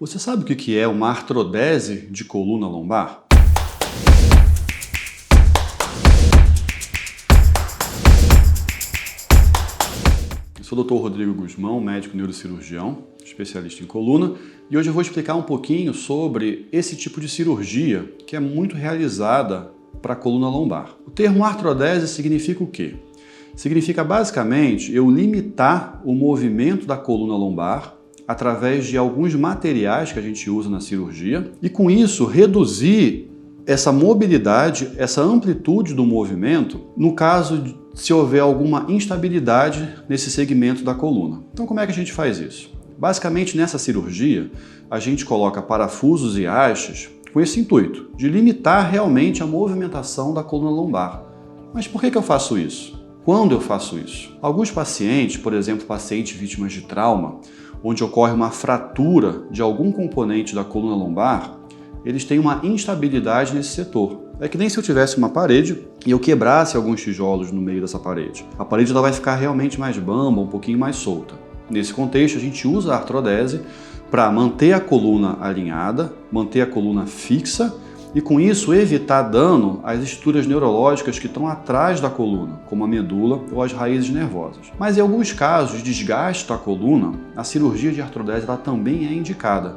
Você sabe o que é uma artrodese de coluna lombar? Eu sou o Dr. Rodrigo Guzmão, médico neurocirurgião, especialista em coluna, e hoje eu vou explicar um pouquinho sobre esse tipo de cirurgia que é muito realizada para a coluna lombar. O termo artrodese significa o quê? Significa basicamente eu limitar o movimento da coluna lombar através de alguns materiais que a gente usa na cirurgia e com isso reduzir essa mobilidade, essa amplitude do movimento no caso de se houver alguma instabilidade nesse segmento da coluna. Então como é que a gente faz isso? Basicamente nessa cirurgia a gente coloca parafusos e hastes com esse intuito de limitar realmente a movimentação da coluna lombar. Mas por que eu faço isso? Quando eu faço isso? Alguns pacientes, por exemplo, pacientes vítimas de trauma, onde ocorre uma fratura de algum componente da coluna lombar, eles têm uma instabilidade nesse setor. É que nem se eu tivesse uma parede e eu quebrasse alguns tijolos no meio dessa parede. A parede ela vai ficar realmente mais bamba, um pouquinho mais solta. Nesse contexto, a gente usa a artrodese para manter a coluna alinhada, manter a coluna fixa e com isso evitar dano às estruturas neurológicas que estão atrás da coluna, como a medula ou as raízes nervosas. Mas em alguns casos de desgaste da coluna, a cirurgia de artrodese ela também é indicada.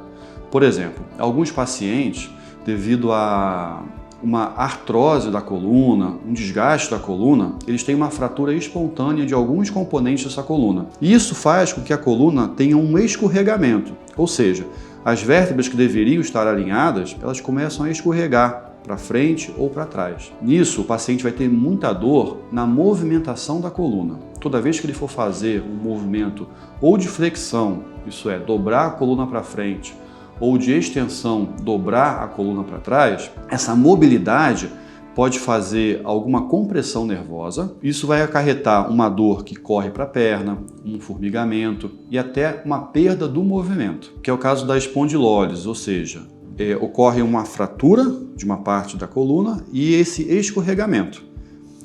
Por exemplo, alguns pacientes, devido a uma artrose da coluna, um desgaste da coluna, eles têm uma fratura espontânea de alguns componentes dessa coluna. E isso faz com que a coluna tenha um escorregamento, ou seja, as vértebras que deveriam estar alinhadas, elas começam a escorregar para frente ou para trás. Nisso, o paciente vai ter muita dor na movimentação da coluna. Toda vez que ele for fazer um movimento ou de flexão, isso é, dobrar a coluna para frente, ou de extensão, dobrar a coluna para trás, essa mobilidade pode fazer alguma compressão nervosa. Isso vai acarretar uma dor que corre para a perna, um formigamento e até uma perda do movimento, que é o caso da espondilólise, ou seja, ocorre uma fratura de uma parte da coluna e esse escorregamento,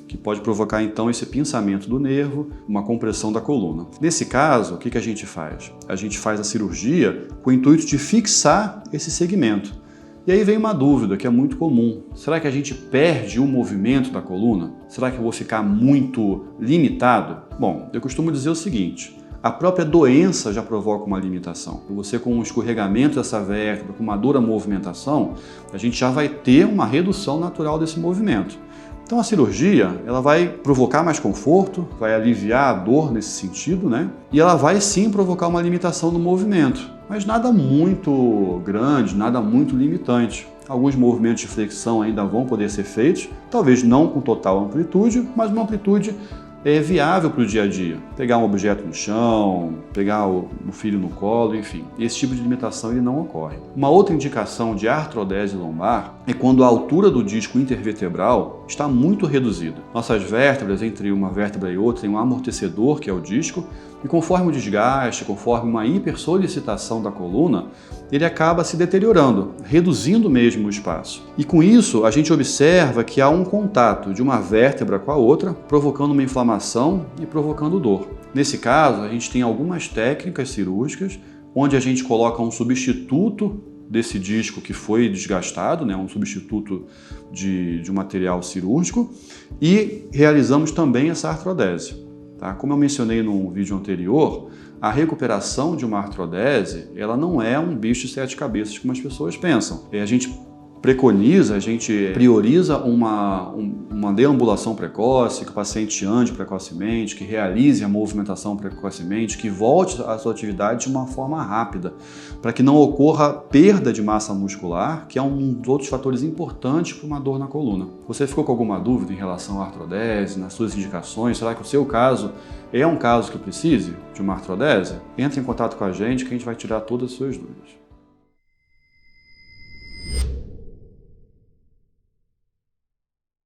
que pode provocar então esse pinçamento do nervo, uma compressão da coluna. Nesse caso, o que a gente faz? A gente faz a cirurgia com o intuito de fixar esse segmento. E aí vem uma dúvida que é muito comum. Será que a gente perde o movimento da coluna? Será que eu vou ficar muito limitado? Bom, eu costumo dizer o seguinte, a própria doença já provoca uma limitação. Você com um escorregamento dessa vértebra, com uma dura movimentação, a gente já vai ter uma redução natural desse movimento. Então a cirurgia, ela vai provocar mais conforto, vai aliviar a dor nesse sentido, né? E ela vai sim provocar uma limitação do movimento, mas nada muito grande, nada muito limitante. Alguns movimentos de flexão ainda vão poder ser feitos, talvez não com total amplitude, mas uma amplitude viável para o dia a dia. Pegar um objeto no chão, pegar o filho no colo, enfim. Esse tipo de limitação ele não ocorre. Uma outra indicação de artrodese lombar é quando a altura do disco intervertebral está muito reduzida. Nossas vértebras, entre uma vértebra e outra, tem um amortecedor, que é o disco, e conforme o desgaste, conforme uma hipersolicitação da coluna, ele acaba se deteriorando, reduzindo mesmo o espaço. E com isso, a gente observa que há um contato de uma vértebra com a outra, provocando uma inflamação e provocando dor. Nesse caso, a gente tem algumas técnicas cirúrgicas, onde a gente coloca um substituto desse disco que foi desgastado, né, um substituto de um material cirúrgico, e realizamos também essa artrodese. Tá? Como eu mencionei no vídeo anterior, a recuperação de uma artrodese, ela não é um bicho de sete cabeças como as pessoas pensam. A gente preconiza, a gente prioriza uma deambulação precoce, que o paciente ande precocemente, que realize a movimentação precocemente, que volte à sua atividade de uma forma rápida, para que não ocorra perda de massa muscular, que é um dos outros fatores importantes para uma dor na coluna. Você ficou com alguma dúvida em relação à artrodese, nas suas indicações? Será que o seu caso é um caso que precise de uma artrodese? Entre em contato com a gente que a gente vai tirar todas as suas dúvidas.